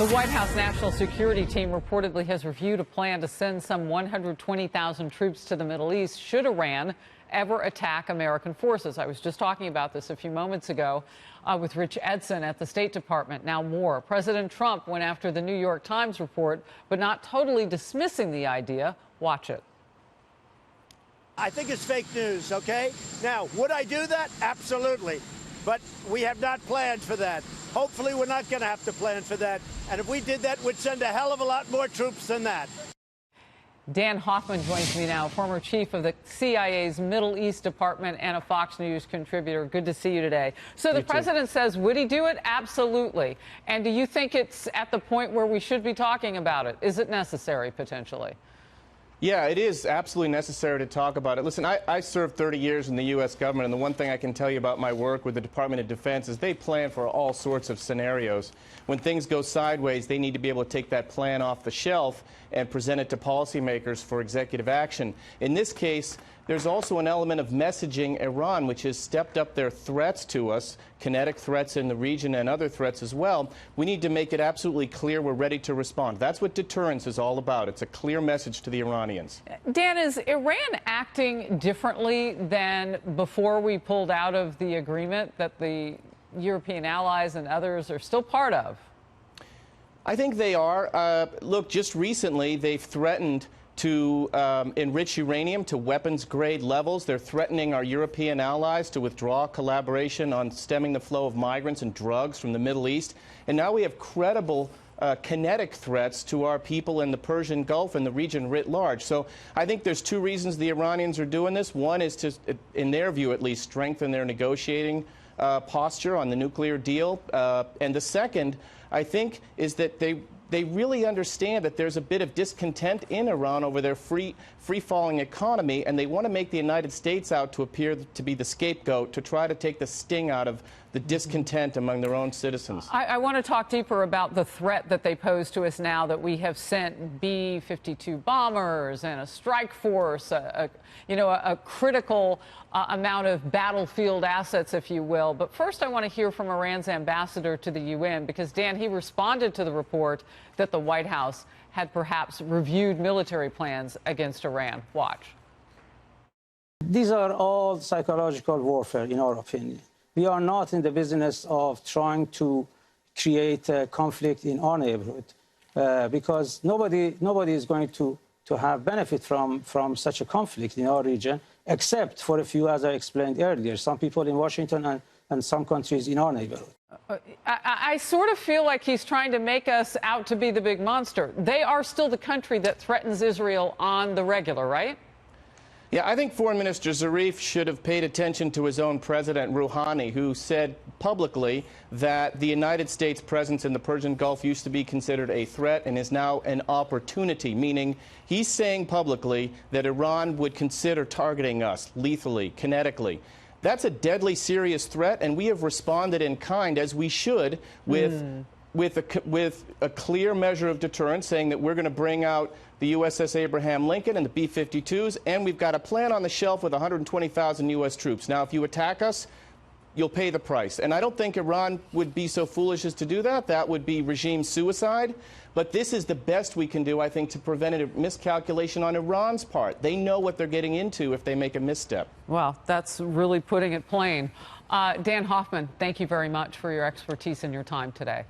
The White House National Security Team reportedly has reviewed a plan to send some 120,000 troops to the Middle East should Iran ever attack American forces. I was just talking about this a few moments ago with Rich Edson at the State Department. Now more. President Trump went after the New York Times report, but not totally dismissing the idea. Watch it. I think it's fake news, okay? Now, would I do that? Absolutely. But we have not planned for that. Hopefully, we're not going to have to plan for that. And if we did that, we'd send a hell of a lot more troops than that. Dan Hoffman joins me now, former chief of the CIA's Middle East Department and a Fox News contributor. Good to see you today. So the president says, would he do it? Absolutely. And do you think it's at the point where we should be talking about it? Is it necessary, potentially? Yeah, it is absolutely necessary to talk about it. Listen, I served 30 years in the U.S. government, and the one thing I can tell you about my work with the Department of Defense is they plan for all sorts of scenarios. When things go sideways, they need to be able to take that plan off the shelf and present it to policymakers for executive action. In this case, there's also an element of messaging Iran, which has stepped up their threats to us, kinetic threats in the region and other threats as well. We need to make it absolutely clear we're ready to respond. That's what deterrence is all about. It's a clear message to the Iranians. Dan, is Iran acting differently than before we pulled out of the agreement that the European allies and others are still part of? I think they are. Look, just recently they've threatened to enrich uranium to weapons-grade levels. They're threatening our European allies to withdraw collaboration on stemming the flow of migrants and drugs from the Middle East. And now we have credible kinetic threats to our people in the Persian Gulf and the region writ large. So I think there's two reasons the Iranians are doing this. One is to, in their view at least, strengthen their negotiating posture on the nuclear deal. And the second, I think, is that they really understand that there's a bit of discontent in Iran over their free-falling economy, and they want to make the United States out to appear to be the scapegoat to try to take the sting out of the discontent among their own citizens. I want to talk deeper about the threat that they pose to us now that we have sent B-52 bombers and a strike force, a critical amount of battlefield assets, if you will. But first, I want to hear from Iran's ambassador to the UN, because, Dan, he responded to the report that the White House had perhaps reviewed military plans against Iran. Watch. These are all psychological warfare, in our opinion. We are not in the business of trying to create a conflict in our neighborhood because nobody is going to have benefit from such a conflict in our region, except for a few, as I explained earlier, some people in Washington and some countries in our neighborhood. I sort of feel like he's trying to make us out to be the big monster. They are still the country that threatens Israel on the regular, right? Yeah, I think Foreign Minister Zarif should have paid attention to his own President Rouhani, who said publicly that the United States' presence in the Persian Gulf used to be considered a threat and is now an opportunity, meaning he's saying publicly that Iran would consider targeting us lethally, kinetically. That's a deadly serious threat, and we have responded in kind, as we should, with a clear measure of deterrence, saying that we're going to bring out the USS Abraham Lincoln and the B-52s, and we've got a plan on the shelf with 120,000 U.S. troops. Now, if you attack us, you'll pay the price. And I don't think Iran would be so foolish as to do that. That would be regime suicide. But this is the best we can do, I think, to prevent a miscalculation on Iran's part. They know what they're getting into if they make a misstep. Well, that's really putting it plain. Dan Hoffman, thank you very much for your expertise and your time today.